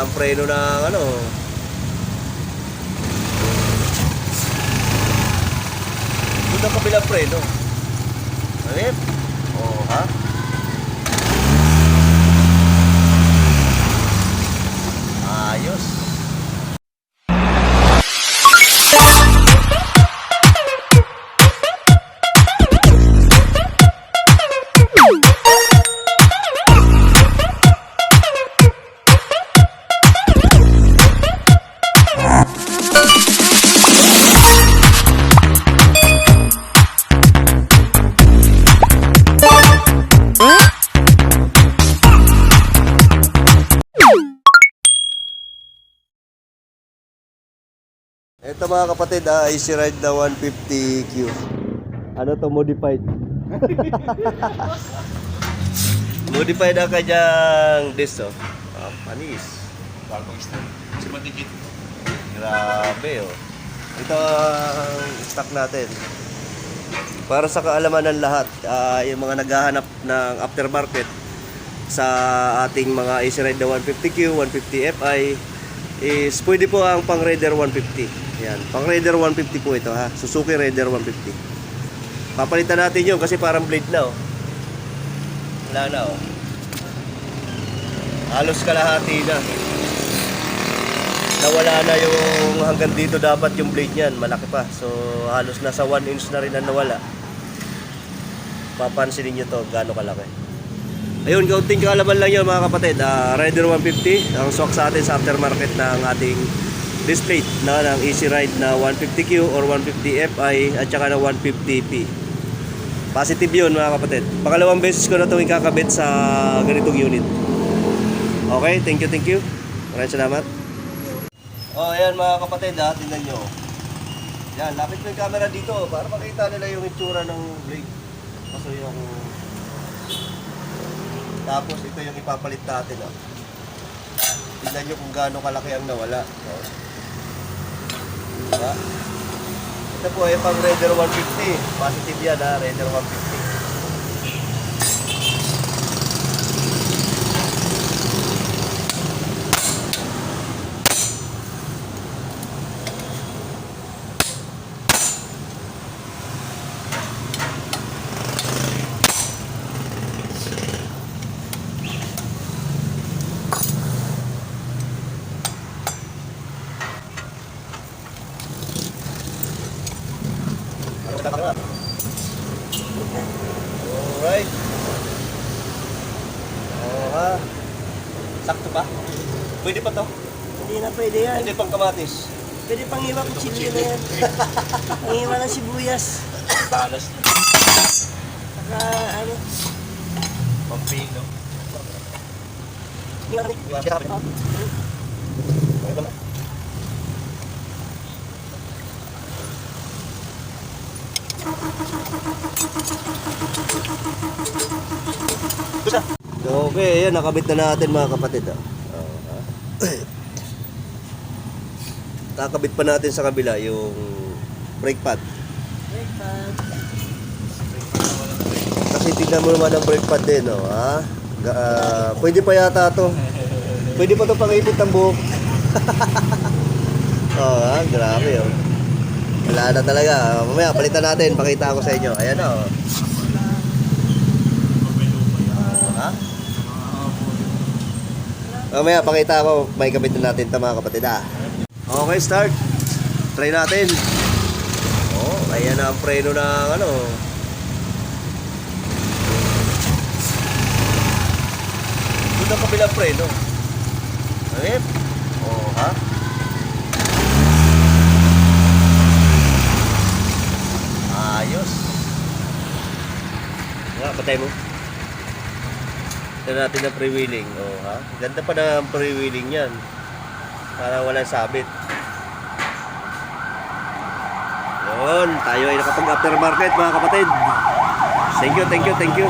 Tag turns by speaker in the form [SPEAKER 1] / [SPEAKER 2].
[SPEAKER 1] na ang preno ng ano. Doon ang kabilang preno. Alip? Oo, ha? Ayos. Ito mga kapatid, Easy Ride na 150Q. Ano to, modified? Modified ang kanyang disc, oh. Panis.
[SPEAKER 2] Bagong stand. Sumadikit.
[SPEAKER 1] Grabe, oh. Ito ang stock natin. Para sa kaalaman ng lahat, yung mga naghahanap ng aftermarket sa ating mga Easy Ride na 150Q, 150Fi, is pwede po ang pang Raider 150. Yan, pang Raider 150 po ito, ha. Suzuki Raider 150. Papalitan natin 'yon kasi parang blade na, oh. Wala na, oh. Halos kalahati na. Nawala na yung hanggang dito dapat yung blade niyan, malaki pa. So halos nasa 1 inch na rin ang nawala. Papansinin niyo to, gaano kalaki. Ayun, kaunting kaalaman lang yun mga kapatid. Raider 150, ang swak sa atin sa aftermarket ng ating display na ng Easy Ride na 150Q or 150Fi at saka na 150P. Positive yun mga kapatid. Pangalawang beses ko na itong ikakabit sa ganitong unit. Okay, thank you. Maraming salamat. Oh, ayan mga kapatid, tingnan nyo. Yan, lapit ko yung camera dito para makita nila yung itsura ng blade. Kaso yung... Tapos ito yung ipapalit natin, oh. Tingnan nyo kung gaano kalaki ang nawala, oh. Diba? Ito po ay pang Raider 150. Positive yan, ha, Raider 150. Alright. Oh, ha. Sakto ba? Pwede pa to?
[SPEAKER 3] Hindi na pwede yan.
[SPEAKER 1] Hindi pang kamatis.
[SPEAKER 3] Pwede pang iwa ko chili na yan. Pangiwa ng sibuyas.
[SPEAKER 2] Balas na.
[SPEAKER 3] Saka ano.
[SPEAKER 2] Pampino.
[SPEAKER 1] Okay, ayan, nakabit na natin mga kapatid, ah. Kakabit pa natin sa kabila yung brake pad.
[SPEAKER 3] Brake pad.
[SPEAKER 1] Kasi tignan mo naman ang brake pad din, oh, ha? Pwede pa yata to. Pwede pa to pang-ipit ng buhok. Oh, ha? Grabe, oh. Wala na talaga. Mamaya, palitan natin. Pakita ko sa inyo. Ayan, oh. Ha? Mamaya, pakita ko. May kabit na natin ito mga kapatid, ah. Okay, start. Try natin. Oh, ayan na ang preno ng ano. Doon ang kabilang preno. Alip? Oh, ha? Ayos. Nga, patay mo. Ito natin ang pre-wheeling. Oh, ha? Ganda pa na ang pre-wheeling yan. Para walang sabit. Yun, tayo ay nakapag-aftermarket mga kapatid. Thank you.